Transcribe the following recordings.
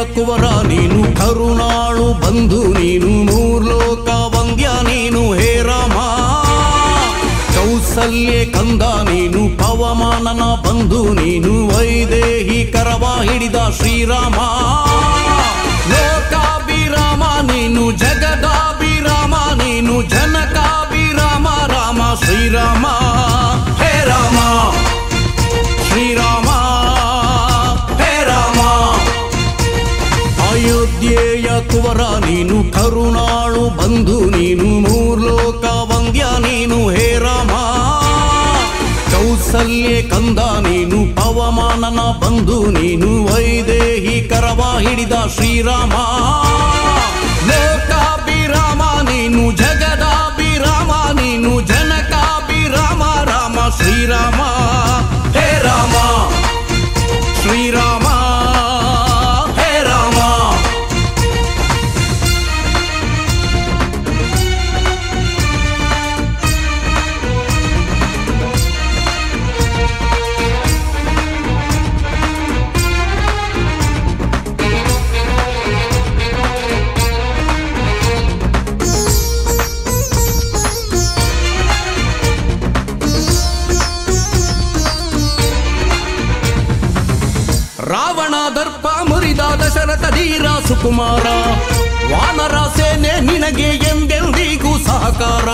ಕುವರ ನೀನು ಕರುಣಾಳು ಬಂಧು ನೀನು ಮೂರ್ಲೋಕ ವಂದ್ಯ ನೀನು ಹೇ ರಾಮ ಕೌಸಲ್ಯೆ ಕಂದ ನೀನು ಪವಮಾನನ ಬಂಧು ನೀನು ವೈದೇಹಿ ಕರವ ಹಿಡಿದ ಶ್ರೀರಾಮ ಲೋಕಾಭಿರಾಮ ನೀನು ಜಗದಾಭಿರಾಮ ನೀನು ಜನಕಾಭಿರಾಮ ರಾಮ ಶ್ರೀರಾಮ ಹೇ ರಾಮ ಶ್ರೀರಾಮ ಅಯೋಧ್ಯೆಯ ಕುವರ ನೀನು ಕರುಣಾಳು ಬಂಧು ನೀನು ಮೂರ್ಲೋಕ ವಂದ್ಯ ನೀನು ಹೇ ರಾಮ ಕೌಸಲ್ಯೆ ಕಂದ ನೀನು ಪವಮಾನನ ಬಂಧು ನೀನು ವೈದೇಹಿ ಕರವ ಹಿಡಿದ ಶ್ರೀರಾಮ ಲೋಕಾಭಿರಾಮ ನೀನು ಜಗದಾಭಿರಾಮ ನೀನು ಜನಕಾಭಿರಾಮ ರಾಮ ಶ್ರೀರಾಮ ಹೇ ರಾಮ ಶ್ರೀರಾಮ ರಾವಣ ದರ್ಪ ಮುರಿದ ದಶರಥ ಧೀರ ಸುಕುಮಾರ ವಾನರ ಸೇನೆ ನಿನಗೆ ಎಂದೆಂದಿಗೂ ಸಹಕಾರ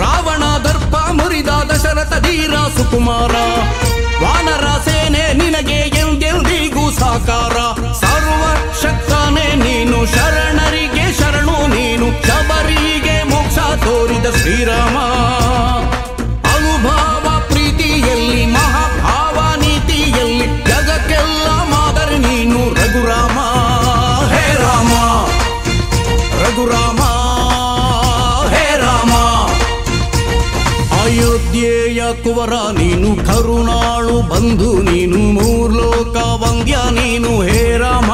ರಾವಣ ದರ್ಪ ಮುರಿದ ದಶರಥ ಧೀರ ಸುಕುಮಾರ ವಾನರ ಸೇನೆ ನಿನಗೆ ಎಂದೆಂದಿಗೂ ಸಹಕಾರ ಸರ್ವಶಕ್ತನೇ ನೀನು ಶರಣರಿಗೆ ಶರಣು ನೀನು ಶಬರಿಗೆ ಮೋಕ್ಷ ತೋರಿದ ಶ್ರೀರಾಮ ಅನುಭವ ಪ್ರೀತಿಯಲ್ಲಿ ಮಹಾಭಾವ ನೀತಿಯಲ್ಲಿ ಜಗಕ್ಕೆಲ್ಲ ಮಾದರಿ ನೀನು ರಘುರಾಮ ಹೇ ರಾಮ ರಘುರಾಮ ಹೇ ರಾಮ ಅಯೋಧ್ಯೆಯ ಕುವರ ನೀನು ಕರುಣಾಳು ಬಂಧು ನೀನು ಮೂರ್ಲೋಕ ವಂದ್ಯ ನೀನು ಹೇ ರಾಮ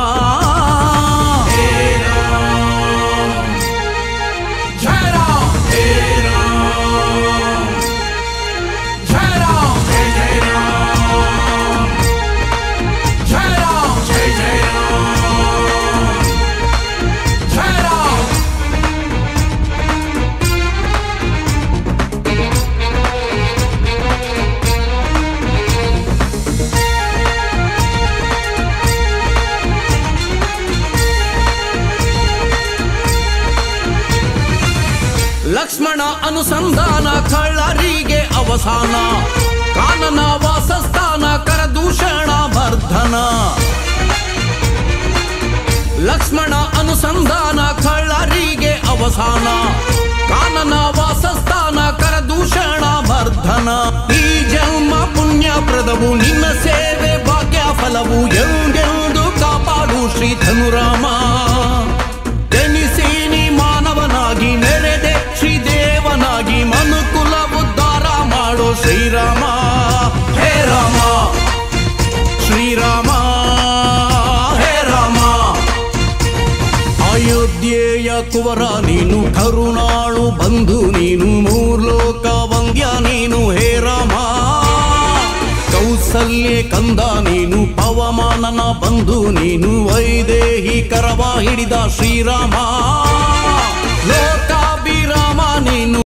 ಲಕ್ಷ್ಮಣ ಅನುಸಂಧಾನ ಕಳ್ಳರಿಗೆ ಅವಸಾನ ಕಾನನ ವಾಸಸ್ಥಾನ ಕರದೂಷಣ ವರ್ಧನ ಲಕ್ಷ್ಮಣ ಅನುಸಂಧಾನ ಕಳ್ಳರಿಗೆ ಅವಸಾನ ಕಾನನ ವಾಸಸ್ಥಾನ ಕರದೂಷಣ ವರ್ಧನ ಈ ಜನ್ಮ ಪುಣ್ಯ ಪ್ರದವು ನಿನ್ನ ಸೇವೆ ಭಾಗ್ಯ ಫಲವು ಎಂದೆಂದು ಕಾಪಾಡು ಶ್ರೀ ಧನುರಾಮ ಜನಿಸೀನಿ ಮಾನವನಾಗಿ ನೆರೆದೆ ಶ್ರೀದೇವನಾಗಿ ಮನುಕುಲ ಉದ್ಧಾರ ಮಾಡೋ ಶ್ರೀರಾಮ ಹೇ ರಾಮ ಶ್ರೀರಾಮ ಹೇ ರಾಮ ಅಯೋಧ್ಯೆಯ ಕುವರ ನೀನು ಕರುಣಾಳು ಬಂಧು ನೀನು ಮೂರ್ಲೋಕ ವಂದ್ಯ ನೀನು ಹೇ ರಾಮ ಕೌಸಲ್ಯೆ ಕಂದ ನೀನು ಪವಮಾನನ ಬಂಧು ನೀನು ವೈದೇಹಿ ಕರವ ಹಿಡಿದ ಶ್ರೀರಾಮ